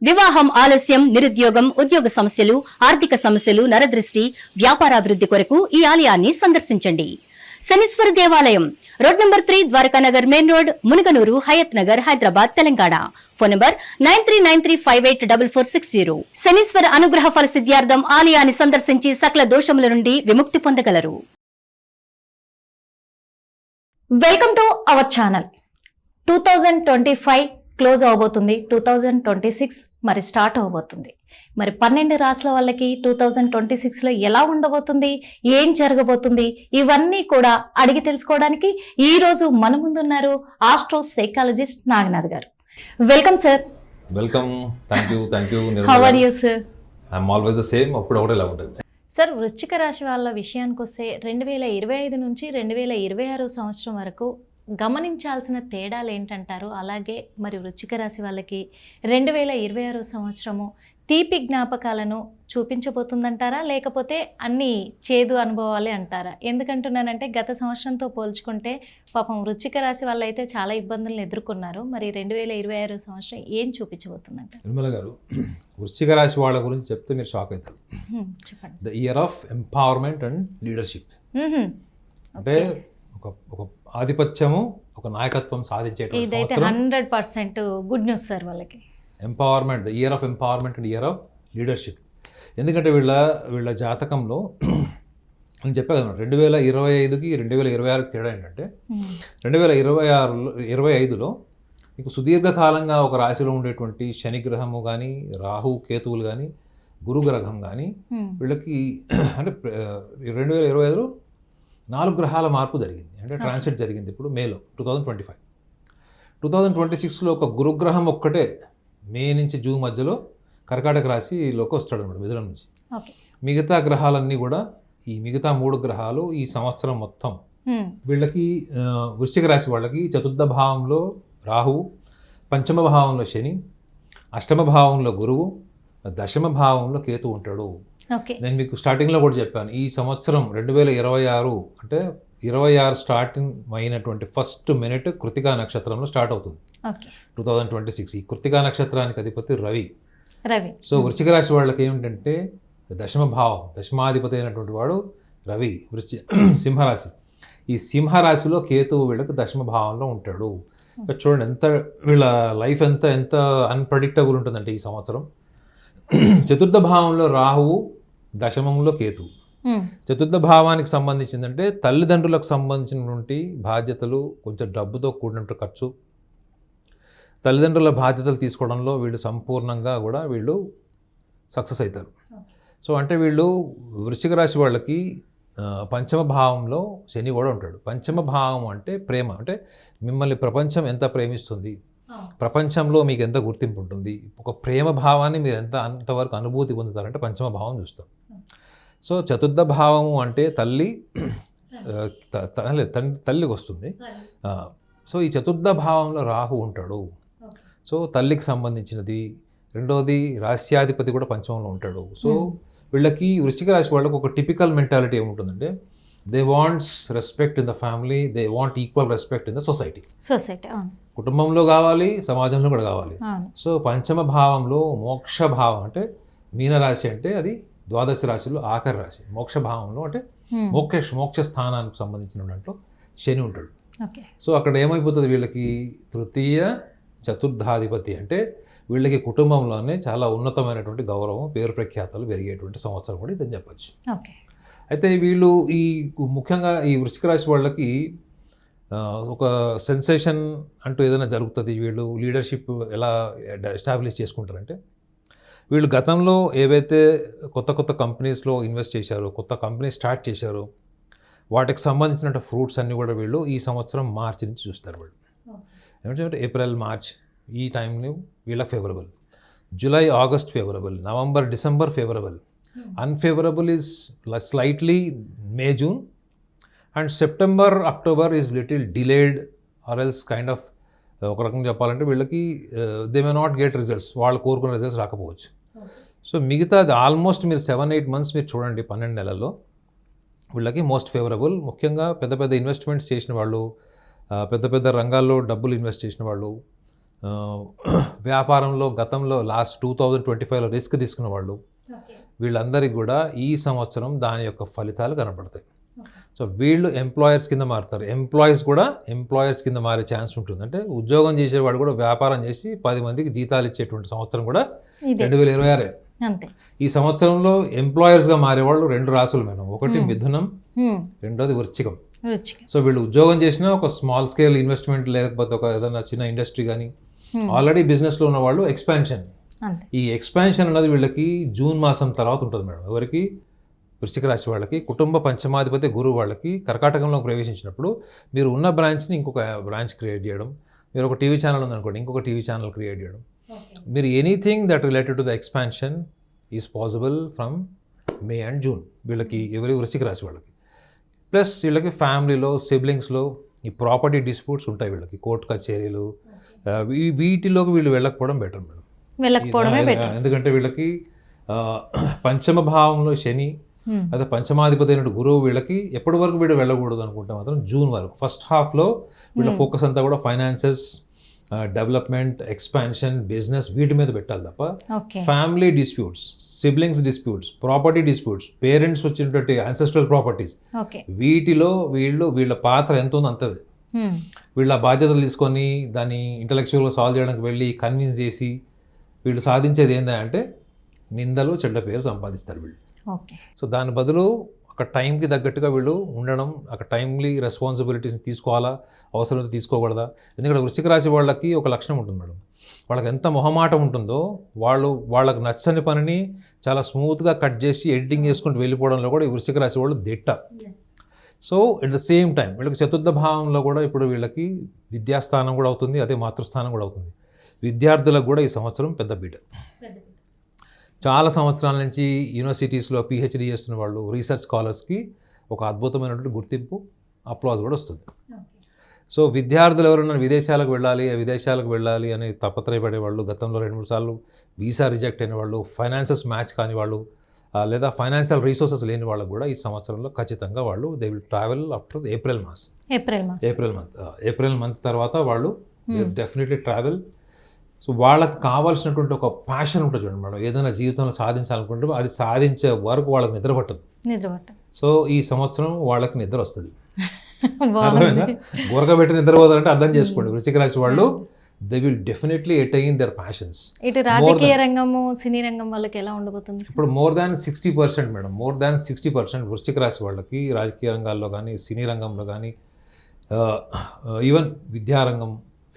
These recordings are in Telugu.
వివాహం ఆలస్యం, నిరుద్యోగం, ఉద్యోగ సమస్యలు, ఆర్థిక సమస్యలు, నరదృష్టి, వ్యాపారాభివృద్ధి కొరకు ఈ ఆలయాన్ని సందర్శించండి. శనీశ్వర దేవాలయం road number 3, Dwarakanagar main road, Munuganur, Hayat Nagar, Hyderabad, Telangana. Phone number 9393584460. Shanishwara అనుగ్రహ ఫల సిద్ధ్యార్థం ఆలయాన్ని సందర్శించి సకల దోషముల నుండి విముక్తి పొందగలరు. Welcome to our channel. 2025 close అవబోతుంది, 2026 మరి స్టార్ట్ అవబోతుంది. మరి 12 రాశుల వాళ్ళకి 2026లో ఎలా ఉండబోతుంది, ఏం జరగబోతుంది, ఇవన్నీ కూడా అడిగి తెలుసుకోవడానికి ఈ రోజు మన ముందున్నారు astro psychologist Naganath garu. Welcome sir. Welcome. Thank you. How are you sir? I'm always the same. అప్పుడు ఒకటే ఇలా ఉంటుంది సార్. వృశ్చిక రాశి వాళ్ళ విషయానికి వస్తే 2025 నుంచి 2026 సంవత్సరం వరకు గమనించాల్సిన తేడాలు ఏంటంటారు? అలాగే మరి వృశ్చిక రాశి వాళ్ళకి 2026 సంవత్సరము తీపి జ్ఞాపకాలను చూపించబోతుందంటారా, లేకపోతే అన్ని చేదు అనుభవాలే అంటారా? ఎందుకంటున్నానంటే గత సంవత్సరంతో పోల్చుకుంటే పాపం వృశ్చిక రాశి వాళ్ళు అయితే చాలా ఇబ్బందులను ఎదుర్కొన్నారు. మరి 2026 సంవత్సరం ఏం చూపించబోతుందంట? నిర్మల గారు, వృశ్చిక రాశి వాళ్ళ గురించి చెప్తే మీరు షాక్ అవుతారు. చెప్పండి. The year of empowerment and leadership. అంటే ఒక ఆధిపత్యము, ఒక నాయకత్వం సాధించేటువంటి ఇదైతే 100% గుడ్ న్యూస్ సార్ వాళ్ళకి. Empowerment, the year of empowerment and year of leadership. ఎందుకంటే వీళ్ళ జాతకంలో నేను చెప్పా కదా, 2025కి 2026కి తేడా ఏంటంటే 2025లో మీకు సుదీర్ఘకాలంగా ఒక రాశిలో ఉండేటువంటి శనిగ్రహము కానీ, రాహు కేతువులు కానీ, గురుగ్రహం కానీ వీళ్ళకి అంటే 2025లో 4 గ్రహాల మార్పు జరిగింది. అంటే ట్రాన్సిట్ జరిగింది ఇప్పుడు మేలో 2025. 2026లో ఒక గురుగ్రహం ఒక్కటే మే నుంచి జూన్ మధ్యలో కర్కాటక రాశిలోకి వస్తాడు అన్నమాట, మిథునం నుంచి. మిగతా గ్రహాలన్నీ కూడా, ఈ మిగతా 3 గ్రహాలు ఈ సంవత్సరం మొత్తం వీళ్ళకి, వృశ్చిక రాశి వాళ్ళకి చతుర్థ భావంలో రాహువు, పంచమ భావంలో శని, అష్టమ భావంలో గురువు, దశమ భావంలో కేతు ఉంటాడు. నేను మీకు స్టార్టింగ్లో కూడా చెప్పాను, ఈ సంవత్సరం 2026 అంటే 26 స్టార్టింగ్ అయినటువంటి ఫస్ట్ మినిట్ కృతికా నక్షత్రంలో స్టార్ట్ అవుతుంది 2026. ఈ కృతికా నక్షత్రానికి అధిపతి రవి. సో వృశ్చిక రాశి వాళ్ళకి ఏమిటంటే దశమాధిపతి అయినటువంటి వాడు రవి, సింహరాశి. ఈ సింహరాశిలో కేతువు వీళ్ళకి దశమ భావంలో ఉంటాడు. చూడండి ఎంత వీళ్ళ లైఫ్ ఎంత అన్ప్రెడిక్టబుల్ ఉంటుందంటే ఈ సంవత్సరం. చతుర్థ భావంలో రాహువు, దశమంలో కేతువు. చతుర్థ భావానికి సంబంధించిందంటే తల్లిదండ్రులకు సంబంధించినటువంటి బాధ్యతలు, కొంచెం డబ్బుతో కూడినట్టు ఖర్చు, తల్లిదండ్రుల బాధ్యతలు తీసుకోవడంలో వీళ్ళు సంపూర్ణంగా కూడా వీళ్ళు సక్సెస్ అవుతారు. సో అంటే వీళ్ళు వృశ్చిక రాశి వాళ్ళకి పంచమ భావంలో శని కూడా ఉంటాడు. పంచమ భావం అంటే ప్రేమ, అంటే మిమ్మల్ని ప్రపంచం ఎంత ప్రేమిస్తుంది, ప్రపంచంలో మీకు ఎంత గుర్తింపు ఉంటుంది, ఒక ప్రేమ భావాన్ని మీరు అంతవరకు అనుభూతి పొందుతారంటే పంచమ భావం చూస్తాం. సో చతుర్థ భావము అంటే తల్లికి వస్తుంది. సో ఈ చతుర్థ భావంలో రాహు ఉంటాడు. సో తల్లికి సంబంధించినది. రెండవది రాస్యాధిపతి కూడా పంచమంలో ఉంటాడు. సో వీళ్ళకి వృశ్చిక రాశి వాళ్ళకి ఒక టిపికల్ మెంటాలిటీ ఏముంటుందంటే, they wants respect in the family, they want equal respect in the society. కుటుంబంలో కావాలి, సమాజంలో కూడా కావాలి. సో పంచమ భావంలో మోక్ష భావం అంటే మీనరాశి, అంటే అది ద్వాదశ రాశిలో ఆఖరి రాశి. మోక్ష భావంలో అంటే మోక్ష స్థానానికి సంబంధించిన దాంట్లో శని ఉంటాడు. సో అక్కడ ఏమైపోతుంది, వీళ్ళకి తృతీయ చతుర్థాధిపతి అంటే వీళ్ళకి కుటుంబంలోనే చాలా ఉన్నతమైనటువంటి గౌరవం, పేరు ప్రఖ్యాతలు పెరిగేటువంటి సంవత్సరం కూడా ఇదని చెప్పచ్చు. అయితే వీళ్ళు ముఖ్యంగా ఈ వృశ్చిక రాశి వాళ్ళకి ఒక సెన్సేషన్ అంటూ ఏదైనా జరుగుతుంది. వీళ్ళు లీడర్షిప్ ఎలా ఎస్టాబ్లిష్ చేసుకుంటారంటే, వీళ్ళు గతంలో ఏవైతే కొత్త కంపెనీస్లో ఇన్వెస్ట్ చేశారో, కొత్త కంపెనీ స్టార్ట్ చేశారో, వాటికి సంబంధించిన ఫ్రూట్స్ అన్నీ కూడా వీళ్ళు ఈ సంవత్సరం మార్చి నుంచి చూస్తారు. వాళ్ళు ఏమంటే ఏప్రిల్, మార్చ్ ఈ టైంలో వీళ్ళకి favourable, July, August favourable, November, December favourable, unfavourable is slightly May, June, and September, October is little delayed or else kind of, ఒక రకంగా చెప్పాలంటే వీళ్ళకి they may not get results, వాళ్ళు కోరుకున్న రిజల్ట్స్ రాకపోవచ్చు. సో మిగతా ఆల్మోస్ట్ మీరు 7-8 మంత్స్ మీరు చూడండి, 12 నెలల్లో వీళ్ళకి మోస్ట్ ఫేవరబుల్. ముఖ్యంగా పెద్ద ఇన్వెస్ట్మెంట్స్ చేసిన వాళ్ళు, పెద్ద రంగాల్లో డబ్బులు ఇన్వెస్ట్ చేసిన వాళ్ళు, వ్యాపారంలో గతంలో లాస్ట్ 2025లో రిస్క్ తీసుకున్న వాళ్ళు, వీళ్ళందరికీ కూడా ఈ సంవత్సరం దాని యొక్క ఫలితాలు కనపడతాయి. సో వీళ్ళు ఎంప్లాయర్స్ కింద మారుతారు. ఎంప్లాయీస్ కూడా ఎంప్లాయర్స్ కింద మారే ఛాన్స్ ఉంటుంది. అంటే ఉద్యోగం చేసేవాడు కూడా వ్యాపారం చేసి 10 మందికి జీతాలు ఇచ్చేటువంటి సంవత్సరం కూడా 2026. ఈ సంవత్సరంలో ఎంప్లాయర్స్గా మారేవాళ్ళు 2 రాసులు మేడం. ఒకటి మిథునం, రెండోది వృశ్చికం. సో వీళ్ళు ఉద్యోగం చేసినా ఒక స్మాల్ స్కేల్ ఇన్వెస్ట్మెంట్ లేకపోతే ఒక ఏదైనా చిన్న ఇండస్ట్రీ కానీ ఆల్రెడీ బిజినెస్లో ఉన్న వాళ్ళు ఎక్స్పాన్షన్. ఈ ఎక్స్పాన్షన్ అన్నది వీళ్ళకి జూన్ మాసం తర్వాత ఉంటుంది మేడం. ఎవరికి? వృశ్చిక రాశి వాళ్ళకి. కుటుంబ పంచమాధిపతి గురువు వాళ్ళకి కర్కాటకంలో ప్రవేశించినప్పుడు మీరు ఉన్న బ్రాంచ్ని ఇంకొక బ్రాంచ్ క్రియేట్ చేయడం, మీరు ఒక టీవీ ఛానల్ ఉందనుకోండి ఇంకొక టీవీ ఛానల్ క్రియేట్ చేయడం, మీరు anything that related to the expansion is possible from May and June వీళ్ళకి, ఎవరి వృశ్చిక రాశి వాళ్ళకి. ప్లస్ వీళ్ళకి ఫ్యామిలీలో సిబ్లింగ్స్లో ఈ ప్రాపర్టీ డిస్ప్యూట్స్ ఉంటాయి వీళ్ళకి, కోర్టు కచేరీలు, వీటిలోకి వీళ్ళు వెళ్ళకపోవడం బెటర్ మేడం. ఎందుకంటే వీళ్ళకి పంచమ భావంలో శని, అదే పంచమాధిపతి అయిన గురువు వీళ్ళకి ఎప్పటి వరకు వీడు వెళ్ళకూడదు అనుకుంటే మాత్రం జూన్ వరకు. ఫస్ట్ హాఫ్లో వీళ్ళ ఫోకస్ అంతా కూడా ఫైనాన్సెస్, డెవలప్మెంట్, ఎక్స్పాన్షన్, బిజినెస్ వీటి మీద పెట్టాలి తప్ప family disputes, siblings disputes, property disputes, parents వచ్చినటువంటి యాన్సెస్ట్రల్ ప్రాపర్టీస్, వీటిలో వీళ్ళ పాత్ర ఎంత ఉందో అంత వీళ్ళ బాధ్యతలు తీసుకొని దాన్ని ఇంటలెక్చువల్గా సాల్వ్ చేయడానికి వెళ్ళి కన్విన్స్ చేసి వీళ్ళు సాధించేది ఏంటంటే నిందలు, చెడ్డ పేరు సంపాదిస్తారు వీళ్ళు. సో దాని బదులు ఒక టైంకి తగ్గట్టుగా వీళ్ళు ఉండడం, ఒక టైమ్లీ రెస్పాన్సిబిలిటీస్ని తీసుకోవాలా, అవసరం తీసుకోకూడదా. ఎందుకంటే వృశ్చిక రాశి వాళ్ళకి ఒక లక్షణం ఉంటుంది మేడం, వాళ్ళకి ఎంత మొహమాటం ఉంటుందో వాళ్ళకి నచ్చని పనిని చాలా స్మూత్గా కట్ చేసి ఎడిటింగ్ చేసుకుంటూ వెళ్ళిపోవడంలో కూడా ఈ వృశ్చిక రాశి వాళ్ళు దిట్ట. So at the same time వీళ్ళకి చతుర్థ భావంలో కూడా ఇప్పుడు వీళ్ళకి విద్యాస్థానం కూడా అవుతుంది, అదే మాతృస్థానం కూడా అవుతుంది. విద్యార్థులకు కూడా ఈ సంవత్సరం పెద్ద బీట. చాలా సంవత్సరాల నుంచి యూనివర్సిటీస్లో పిహెచ్డీ చేస్తున్న వాళ్ళు, రీసెర్చ్ స్కాలర్స్కి ఒక అద్భుతమైనటువంటి గుర్తింపు, అప్లాజ్ కూడా వస్తుంది. సో విద్యార్థులు ఎవరైనా విదేశాలకు వెళ్ళాలి అని తపత్రయపడే వాళ్ళు, గతంలో 2-3 సార్లు వీసా రిజెక్ట్ అయిన వాళ్ళు, ఫైనాన్సెస్ మ్యాచ్ కాని వాళ్ళు, లేదా ఫైనాన్షియల్ రిసోర్సెస్ లేని వాళ్ళకు కూడా ఈ సంవత్సరంలో ఖచ్చితంగా వాళ్ళు they will travel after April month తర్వాత వాళ్ళు డెఫినెట్లీ ట్రావెల్. సో వాళ్ళకి కావాల్సినటువంటి ఒక ప్యాషన్ ఉంటుంది చూడండి మేడం, ఏదైనా జీవితంలో సాధించాలనుకుంటే అది సాధించే వరకు వాళ్ళకి నిద్ర పట్టదు. సో ఈ సంవత్సరం వాళ్ళకి నిద్ర వస్తుంది. గొరకబెట్టి నిద్రపోతారంటే అర్థం చేసుకోండి, వృశ్చిక రాశి వాళ్ళు they will definitely attain their passions. ఇటు రాజకీయ రంగము, సినీ రంగం వాళ్ళకి ఎలా ఉండబోతుంది? ఇప్పుడు more than 60% madam, more than 60% వృశ్చిక రాశి వాళ్ళకి రాజకీయ రంగాల్లో కానీ, సినీ రంగంలో కానీ, ఈవెన్ విద్యారంగం,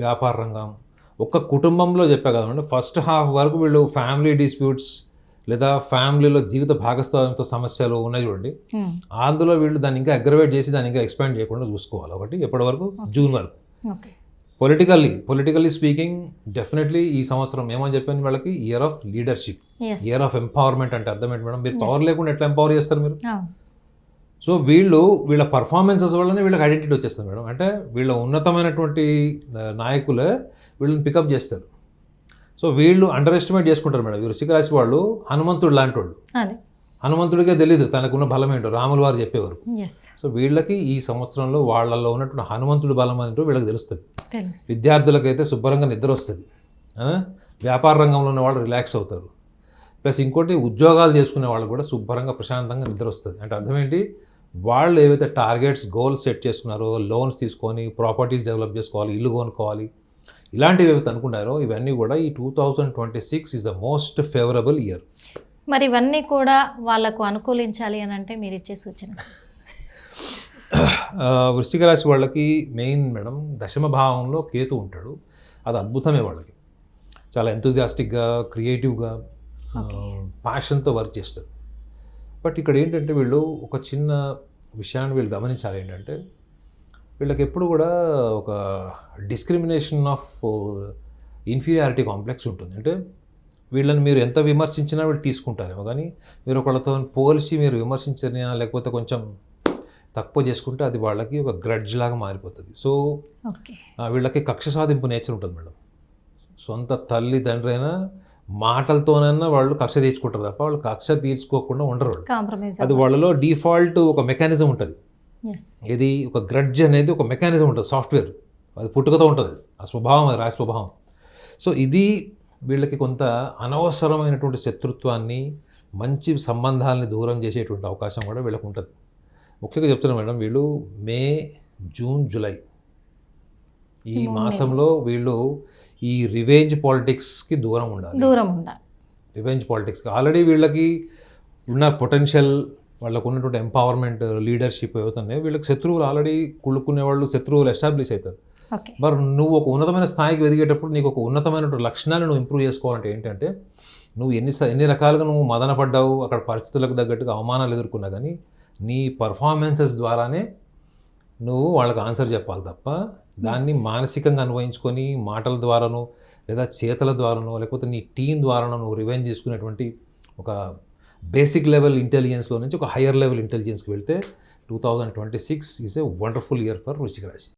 వ్యాపార రంగం, ఒక్క కుటుంబంలో చెప్పా కదండి, ఫస్ట్ హాఫ్ వరకు వీళ్ళు ఫ్యామిలీ డిస్ప్యూట్స్ లేదా ఫ్యామిలీలో జీవిత భాగస్వామ్యంతో సమస్యలు ఉన్నాయి చూడండి, అందులో వీళ్ళు దాన్ని ఇంకా అగ్రవేట్ చేసి దాన్ని ఇంకా ఎక్స్పాండ్ చేయకుండా చూసుకోవాలి. ఒకటి ఎప్పటి వరకు? జూన్ వరకు. పొలిటికల్లీ స్పీకింగ్ డెఫినెట్లీ ఈ సంవత్సరం ఏమని చెప్పాను వాళ్ళకి, year of leadership, year of empowerment. అంటే అర్థం ఏంటి మేడం, మీరు పవర్ లేకుండా ఎట్లా ఎంపవర్ చేస్తారు మీరు? సో వీళ్ళ పర్ఫార్మెన్సెస్ వల్లనే వీళ్ళకి ఐడెంటిటీ వచ్చేస్తుంది మేడం. అంటే వీళ్ళ ఉన్నతమైనటువంటి నాయకులే వీళ్ళని పికప్ చేస్తారు. సో వీళ్ళు అండర్ ఎస్టిమేట్ చేసుకుంటారు మేడం. వృశ్చిక రాశి వాళ్ళు హనుమంతుడు లాంటి వాళ్ళు, హనుమంతుడికే తెలియదు తనకున్న బలం ఏంటో, రాముల వారు చెప్పేవారు. సో వీళ్ళకి ఈ సంవత్సరంలో వాళ్ళల్లో ఉన్నటువంటి హనుమంతుడి బలం ఏంటో వీళ్ళకి తెలుస్తుంది. విద్యార్థులకైతే శుభ్రంగా నిద్ర వస్తుంది, వ్యాపార రంగంలో ఉన్న వాళ్ళు రిలాక్స్ అవుతారు. ప్లస్ ఇంకోటి ఉద్యోగాలు చేసుకునే వాళ్ళు కూడా శుభ్రంగా ప్రశాంతంగా నిద్ర వస్తుంది. అంటే అర్థం ఏంటి, వాళ్ళు ఏవైతే టార్గెట్స్, గోల్స్ సెట్ చేసుకున్నారో, లోన్స్ తీసుకొని ప్రాపర్టీస్ డెవలప్ చేసుకోవాలి, ఇల్లు కొనుక్కోవాలి, ఇలాంటివి ఏవైతే అనుకున్నారో ఇవన్నీ కూడా ఈ 2026 is the most favourable year. మరి ఇవన్నీ కూడా వాళ్ళకు అనుకూలించాలి అని అంటే మీరు ఇచ్చే సూచన? వృశ్చిక రాశి వాళ్ళకి మెయిన్ మేడం దశమ భావంలో కేతు ఉంటాడు, అది అద్భుతమే. వాళ్ళకి చాలా ఎంతూజియాస్టిక్గా, క్రియేటివ్గా, ప్యాషన్తో వర్క్ చేస్తారు. బట్ ఇక్కడ ఏంటంటే వీళ్ళు ఒక చిన్న విషయాన్ని వీళ్ళు గమనించాలి, ఏంటంటే వీళ్ళకి ఎప్పుడు కూడా ఒక డిస్క్రిమినేషన్ ఆఫ్ ఇన్ఫీరియారిటీ కాంప్లెక్స్ ఉంటుంది. అంటే వీళ్ళని మీరు ఎంత విమర్శించినా వీళ్ళు తీసుకుంటారేమో, కానీ మీరు ఒకళ్ళతో పోల్చి మీరు విమర్శించినా లేకపోతే కొంచెం తక్కువ చేసుకుంటే అది వాళ్ళకి ఒక గ్రడ్జ్ లాగా మారిపోతుంది. సో వీళ్ళకి కక్ష సాధింపు నేచర్ ఉంటుంది మేడం. సొంత తల్లి తండ్రి అయినా మాటలతోనన్నా వాళ్ళు కక్ష తీర్చుకుంటారు తప్ప వాళ్ళు కక్ష తీర్చుకోకుండా ఉండరు. అది వాళ్ళలో డిఫాల్ట్ ఒక మెకానిజం ఉంటుంది. ఇది ఒక గ్రడ్జ్ అనేది ఒక మెకానిజం ఉంటుంది, సాఫ్ట్వేర్, అది పుట్టుకతో ఉంటుంది, ఆ స్వభావం, అది రాసి స్వభావం. సో ఇది వీళ్ళకి కొంత అనవసరమైనటువంటి శత్రుత్వాన్ని, మంచి సంబంధాలని దూరం చేసేటువంటి అవకాశం కూడా వీళ్ళకు ఉంటుంది. ముఖ్యంగా చెప్తున్నా మేడం, వీళ్ళు మే, జూన్, జూలై ఈ మాసంలో వీళ్ళు ఈ రివెంజ్ పాలిటిక్స్కి దూరం ఉండాలి. రివెంజ్ పాలిటిక్స్కి ఆల్రెడీ వీళ్ళకి ఉన్న పొటెన్షియల్, వాళ్ళకు ఉన్నటువంటి ఎంపవర్మెంట్, లీడర్షిప్ అవుతున్నాయి. వీళ్ళకి శత్రువులు ఆల్రెడీ కుళ్ళుకునే వాళ్ళు, శత్రువులు ఎస్టాబ్లిష్ అవుతారు. మరి నువ్వు ఒక ఉన్నతమైన స్థాయికి ఎదిగేటప్పుడు నీకు ఒక ఉన్నతమైనటువంటి లక్షణాలు నువ్వు ఇంప్రూవ్ చేసుకోవాలంటే ఏంటంటే, నువ్వు ఎన్ని రకాలుగా నువ్వు మదన పడ్డావు, అక్కడ పరిస్థితులకు తగ్గట్టుగా అవమానాలు ఎదుర్కొన్నా కానీ నీ పర్ఫార్మెన్సెస్ ద్వారానే నువ్వు వాళ్ళకి ఆన్సర్ చెప్పాలి తప్ప, దాన్ని మానసికంగా అనుభవించుకొని మాటల ద్వారానో లేదా చేతల ద్వారానో లేకపోతే నీ టీం ద్వారానో నువ్వు రివెంజ్ తీసుకునేటువంటి ఒక బేసిక్ లెవెల్ ఇంటెలిజెన్స్లో నుంచి ఒక హయ్యర్ లెవెల్ ఇంటెలిజెన్స్కి వెళ్తే 2026 is a wonderful year for వృశ్చిక రాశి.